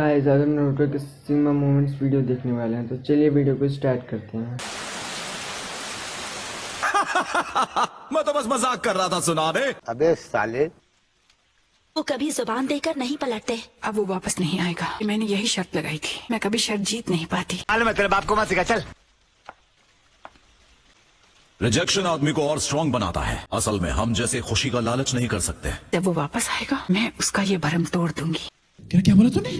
Guys अगर Naruto के cinema moments video देखने वाले हैं तो चलिए वीडियो को स्टार्ट करते हैं। मैं तो बस मजाक कर रहा था सुना दे। अबे साले, वो कभी जुबान देकर नहीं पलटते। अब वो वापस नहीं आएगा। मैंने यही शर्त लगाई थी, मैं कभी शर्त जीत नहीं पाती। मैं तेरे बाप को मत सिखा, चल। रिजेक्शन आदमी को और स्ट्रांग बनाता है। असल में हम जैसे खुशी का लालच नहीं कर सकते। जब वो वापस आएगा मैं उसका ये भरम तोड़ दूंगी। क्या बोला तूने?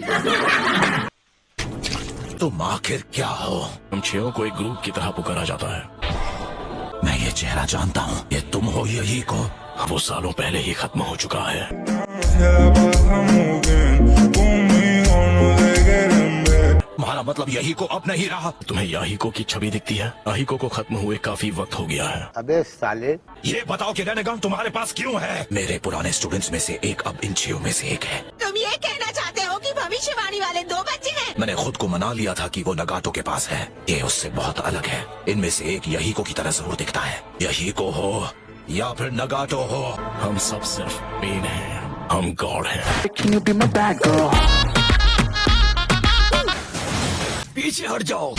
तुम आखिर क्या हो? हम छयों को एक ग्रुप की तरह पुकारा जाता है। मैं ये चेहरा जानता हूँ। ये तुम हो यही को। वो सालों पहले ही खत्म हो चुका है। तुम्हारा मतलब यही को अब नहीं रहा। तुम्हें याहिको की छवि दिखती है? याहिको को खत्म हुए काफी वक्त हो गया है। अबे साले, ये बताओ कि रेनेगन तुम्हारे पास क्यों है? मेरे पुराने स्टूडेंट्स में से एक अब इन छयों में से एक है। तुम ये कहना चाहते हो कि भविष्यवाणी वाले दो बच्चे हैं? मैंने खुद को मना लिया था कि वो नगाटो के पास है। ये उससे बहुत अलग है। इनमें से एक यही को की तरह जरूर दिखता है। यही को हो या फिर नगाटो हो, हम सब सिर्फ पेन हैं। हम गॉड हैं। पीछे हट जाओ।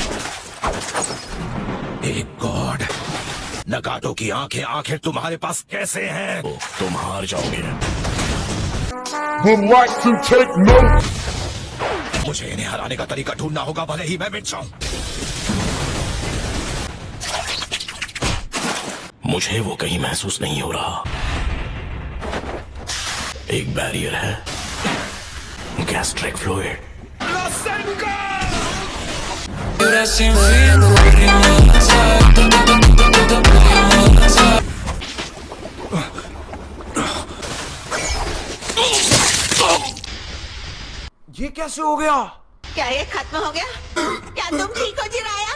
एक गॉड। नगाटो की आंखें आखिर तुम्हारे पास कैसे हैं? तुम हार जाओगे। मुझे इन्हें हराने का तरीका ढूंढना होगा, भले ही मैं मिट जाऊं। मुझे वो कहीं महसूस नहीं हो रहा। एक बैरियर है, गैस्ट्रिक फ्लूइड। ये कैसे हो गया? क्या ये खत्म हो गया? क्या तुम ठीक हो जिराया?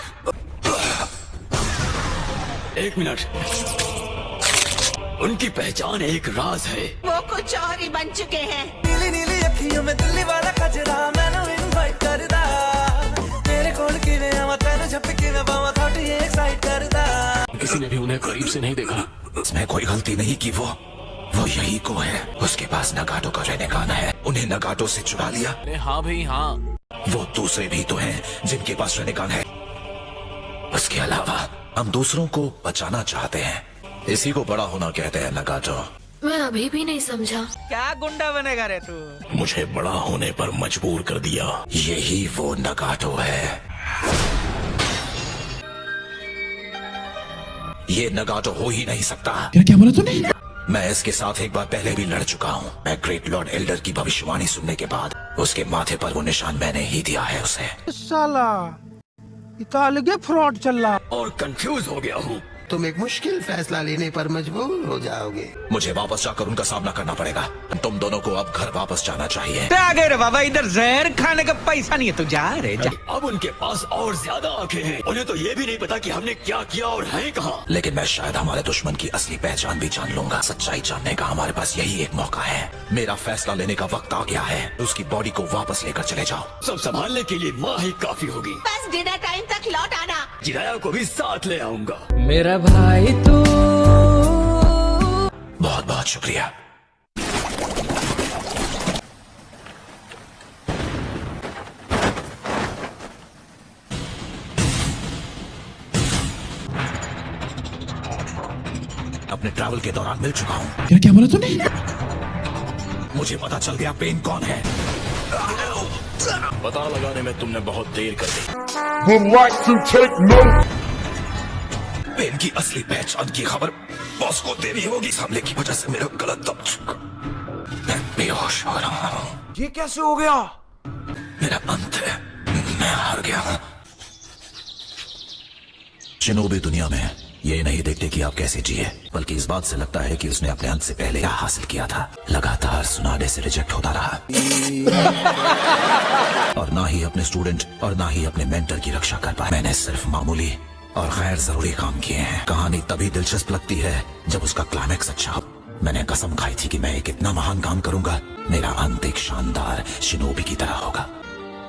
एक मिनट, उनकी पहचान एक राज है। वो कुछ और ही बन चुके हैं। नीली नीली अखियों में दिल्ली वाला कजरा, मैंने इनवाइट करदा तेरे कोल की वे आवा तेरे झपकी में बावा थोड़ी एक्साइट करदा। किसी ने भी उन्हें करीब से नहीं देखा। इसमें कोई गलती नहीं की। वो यही को है। उसके पास नगाटो का रेनेगान है। उन्हें नगाटो से चुरा लिया। हाँ भाई हाँ। वो दूसरे भी तो हैं जिनके पास रेनेगान है। उसके अलावा हम दूसरों को बचाना चाहते हैं। इसी को बड़ा होना कहते हैं नगाटो। मैं अभी भी नहीं समझा। क्या गुंडा बनेगा रे तू? मुझे बड़ा होने पर मजबूर कर दिया। यही वो नगाटो है। ये नगाटो हो ही नहीं सकता। क्या बोला तूने? मैं इसके साथ एक बार पहले भी लड़ चुका हूँ। मैं ग्रेट लॉर्ड एल्डर की भविष्यवाणी सुनने के बाद उसके माथे पर वो निशान मैंने ही दिया है उसे। साला इतना अलगे फ्रॉड चल रहा। और कंफ्यूज हो गया हूँ। तुम एक मुश्किल फैसला लेने पर मजबूर हो जाओगे। मुझे वापस जाकर उनका सामना करना पड़ेगा। तुम दोनों को अब घर वापस जाना चाहिए। आगे रे बाबा, इधर जहर खाने का पैसा नहीं है, तू जा रे जा। अब उनके पास और ज्यादा आंखें हैं। उन्हें तो ये भी नहीं पता कि हमने क्या किया और हैं कहाँ। लेकिन मैं शायद हमारे दुश्मन की असली पहचान भी जान लूंगा। सच्चाई जानने का हमारे पास यही एक मौका है। मेरा फैसला लेने का वक्त आ गया है। उसकी बॉडी को वापस लेकर चले जाओ। सब संभालने के लिए माँ ही काफी होगी। बस डिनर टाइम तक लौट आना। जिराया को भी साथ ले आऊंगा। मेरा भाई तू। बहुत बहुत शुक्रिया। अपने ट्रैवल के दौरान मिल चुका हूँ। क्या बोला तूने? मुझे पता चल गया पेन कौन है। पता लगाने में तुमने बहुत देर कर दी। पेन की असली पहचान की खबर बॉस को देनी होगी। इस हमले की वजह से मेरा गला दब चुका। मैं बेहोश हो रहा हूँ। ये कैसे हो गया? मेरा अंत है। मैं हार गया हूँ। शिनोबी दुनिया में ये नहीं देखते कि आप कैसे जिए, बल्कि इस बात से लगता है कि उसने अपने अंत से पहले क्या हासिल किया था। लगातार सुनाने से रिजेक्ट होता रहा और ना ही अपने स्टूडेंट और ना ही अपने मेंटर की रक्षा कर पाया। मैंने सिर्फ मामूली और गैर जरूरी काम किए हैं। कहानी तभी दिलचस्प लगती है जब उसका क्लाइमैक्स अच्छा हो। मैंने कसम खाई थी कि मैं एक इतना महान काम करूंगा, मेरा अंत एक शानदार शिनोबी की तरह होगा।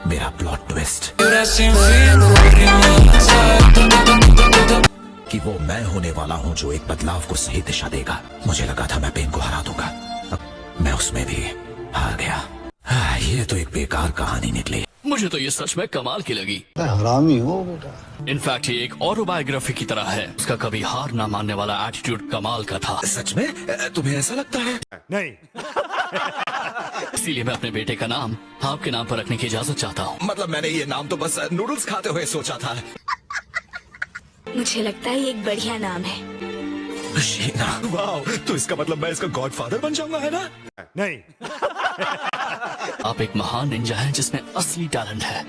मेरा प्लॉट ट्विस्ट कि वो मैं होने वाला हूँ जो एक बदलाव को सही दिशा देगा। मुझे लगा था मैं पेन को हरा दूंगा, अब मैं उसमें भी हार गया। ये तो एक बेकार कहानी निकली। मुझे तो ये सच में कमाल की लगी। हरामी हो बेटा। इनफैक्ट ये एक ऑटोबायोग्राफी की तरह है। उसका कभी हार ना मानने वाला एटीट्यूड कमाल का था। सच में तुम्हें ऐसा लगता है? नहीं। इसीलिए मैं अपने बेटे का नाम आपके नाम पर रखने की इजाजत चाहता हूँ। मतलब मैंने ये नाम तो बस नूडल्स खाते हुए सोचा था। मुझे लगता है ये एक बढ़िया नाम है। शीना, वाह, तो इसका मतलब मैं इसका गॉडफादर बन जाऊंगा, है ना? नहीं। आप एक महान निंजा हैं जिसमें असली टैलेंट है।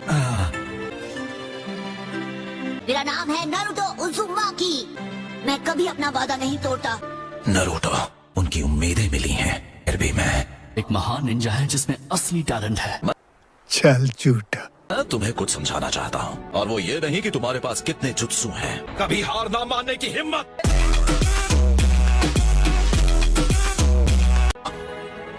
मेरा नाम है नारुतो उज़ुमाकी। मैं कभी अपना वादा नहीं तोड़ता। नरूटो, उनकी उम्मीदें मिली हैं, फिर भी मैं एक महान निंजा है जिसमें असली टैलेंट है। चल झूठा। तुम्हें कुछ समझाना चाहता हूँ, और वो ये नहीं कि तुम्हारे पास कितने जुत्सु हैं। कभी हार ना मानने की हिम्मत,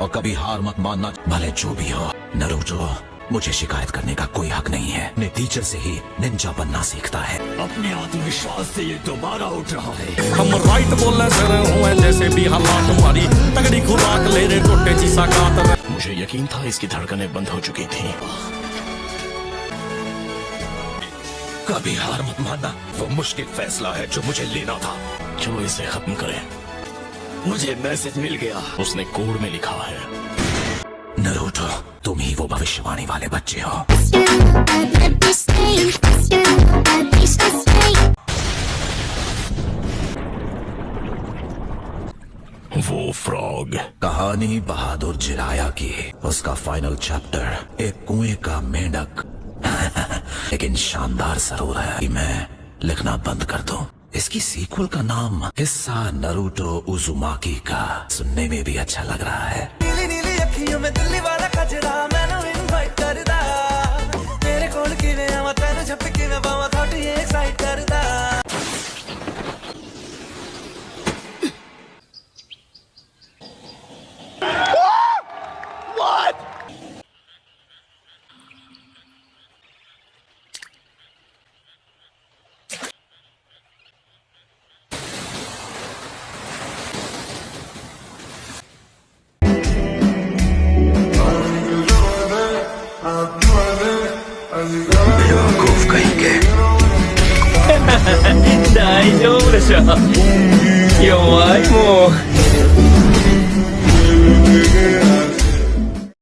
और कभी हार मत मानना, भले जो भी हो। नरूटो, मुझे शिकायत करने का कोई हक नहीं है। अपने टीचर से ही निंजा बनना सीखता है। अपने आत्मविश्वास से ये दोबारा उठ रहा है। हम राइट बोलने से हुए जैसे भी हालात हमारी तगड़ी खुराक ले रहे टोटे जी साकात। मुझे यकीन था इसकी धड़कनें बंद हो चुकी थी। कभी हार मत मानना, वो मुश्किल फैसला है जो मुझे लेना था। जो इसे खत्म करे। मुझे मैसेज मिल गया, उसने कोड में लिखा है। नरूटो, तुम ही वो भविष्यवाणी वाले बच्चे हो। वो फ्रॉग। कहानी बहादुर जिराया की। उसका फाइनल चैप्टर एक कुएं का मेंढक। लेकिन शानदार जरूर है कि मैं लिखना बंद कर दूं। इसकी सीक्वल का नाम किस्सा नारुतो उज़ुमाकी का सुनने में भी अच्छा लग रहा है। नीली नीली अखियों में दिल्ली वाला कजरा मैनू इनवाइट करदा। तेरे कोल किवें आवां तैनू झपकी किवें पावां थोड़ी एक्साइट करदा। बेवकूफ कहेंगे। 大丈夫でしょ。弱いもん。